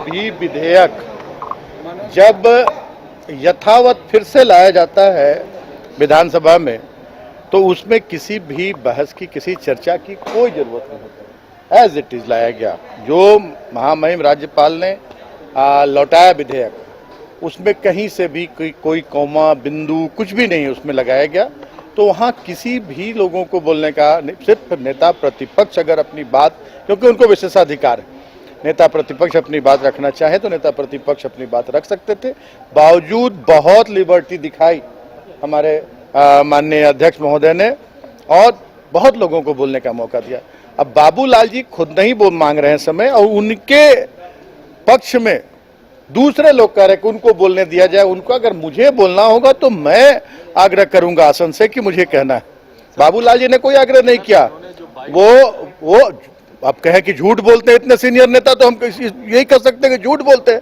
भी विधेयक जब यथावत फिर से लाया जाता है विधानसभा में तो उसमें किसी भी बहस की, किसी चर्चा की कोई जरूरत नहीं होती। एज इट इज लाया गया। जो महामहिम राज्यपाल ने लौटाया विधेयक, उसमें कहीं से भी कोई कौमा बिंदु कुछ भी नहीं उसमें लगाया गया। तो वहाँ किसी भी लोगों को बोलने का, सिर्फ नेता प्रतिपक्ष अगर अपनी बात, क्योंकि उनको विशेषाधिकार है, नेता प्रतिपक्ष अपनी बात रखना चाहे तो नेता प्रतिपक्ष अपनी बात रख सकते थे। बावजूद बहुत लिबर्टी दिखाई हमारे माननीय अध्यक्ष महोदय ने और बहुत लोगों को बोलने का मौका दिया। अब बाबूलाल जी खुद नहीं बोल मांग रहे हैं समय, और उनके पक्ष में दूसरे लोग कह रहे हैं कि उनको बोलने दिया जाए। उनको अगर मुझे बोलना होगा तो मैं आग्रह करूंगा आसन से कि मुझे कहना है। बाबूलाल जी ने कोई आग्रह नहीं किया। वो अब कहे कि झूठ बोलते हैं इतने सीनियर नेता, तो हम यही कह सकते हैं कि झूठ बोलते हैं।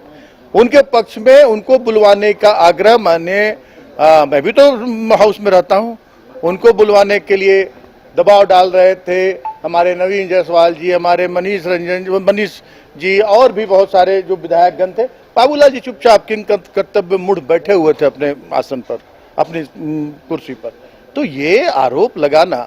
उनके पक्ष में उनको बुलवाने का आग्रह मैं भी तो हाउस में रहता हूं, उनको बुलवाने के लिए दबाव डाल रहे थे हमारे नवीन जायसवाल जी, हमारे मनीष जी और भी बहुत सारे जो विधायकगण थे। बाबूलाल जी चुपचाप किंग कर्तव्य मुड़ बैठे हुए थे अपने आसन पर, अपनी कुर्सी पर। तो ये आरोप लगाना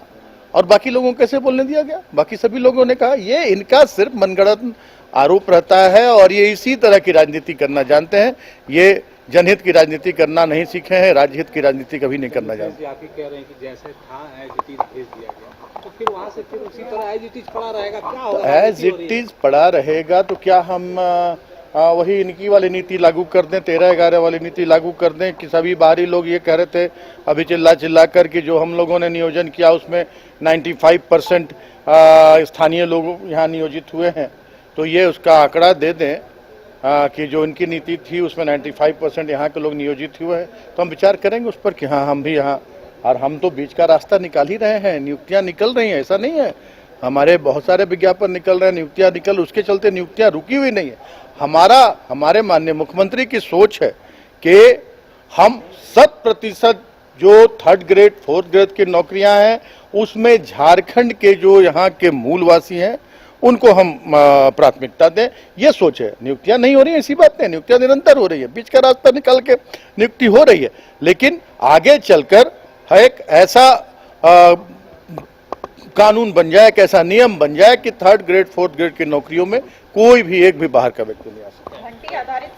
और बाकी लोगों को कैसे बोलने दिया गया? बाकी सभी लोगों ने कहा ये इनका सिर्फ मनगढ़ंत आरोप रहता है और ये इसी तरह की राजनीति करना जानते हैं। ये जनहित की राजनीति करना नहीं सीखे हैं, राज्यहित की राजनीति कभी नहीं करना जानते। आप कह रहे हैं कि जैसे था एज इट इज भेज दिया गया, तो फिर वहां से फिर उसी तरह एज इट इज पड़ा रहेगा, क्या होगा? एज इट इज पड़ा रहेगा तो क्या हम वही इनकी वाली नीति लागू कर दें, 13-11 वाली नीति लागू कर दें कि सभी बाहरी लोग ये कह रहे थे अभी चिल्ला कर कि जो हम लोगों ने नियोजन किया उसमें 95% स्थानीय लोग यहाँ नियोजित हुए हैं, तो ये उसका आंकड़ा दे दें कि जो इनकी नीति थी उसमें 95% यहाँ के लोग नियोजित हुए हैं। तो हम विचार करेंगे उस पर कि हाँ हम भी यहाँ, और हम तो बीच का रास्ता निकाल ही रहे हैं। नियुक्तियाँ निकल रही हैं, ऐसा नहीं है। हमारे बहुत सारे विज्ञापन निकल रहे हैं, नियुक्तियाँ निकल, उसके चलते नियुक्तियाँ रुकी हुई नहीं है। हमारे माननीय मुख्यमंत्री की सोच है कि हम 100% जो 3rd ग्रेड 4th ग्रेड की नौकरियां हैं उसमें झारखंड के जो यहाँ के मूलवासी हैं उनको हम प्राथमिकता दें। ये सोच है। नियुक्तियां नहीं हो रही है ऐसी बात नहीं, नियुक्तियां निरंतर हो रही है, बीच का रास्ता निकाल के नियुक्ति हो रही है, लेकिन आगे चलकर एक ऐसा कानून बन जाए, एक ऐसा नियम बन जाए कि 3rd ग्रेड 4th ग्रेड की नौकरियों में कोई भी एक भी बाहर का व्यक्ति नहीं आ सकता। घंटी आधारित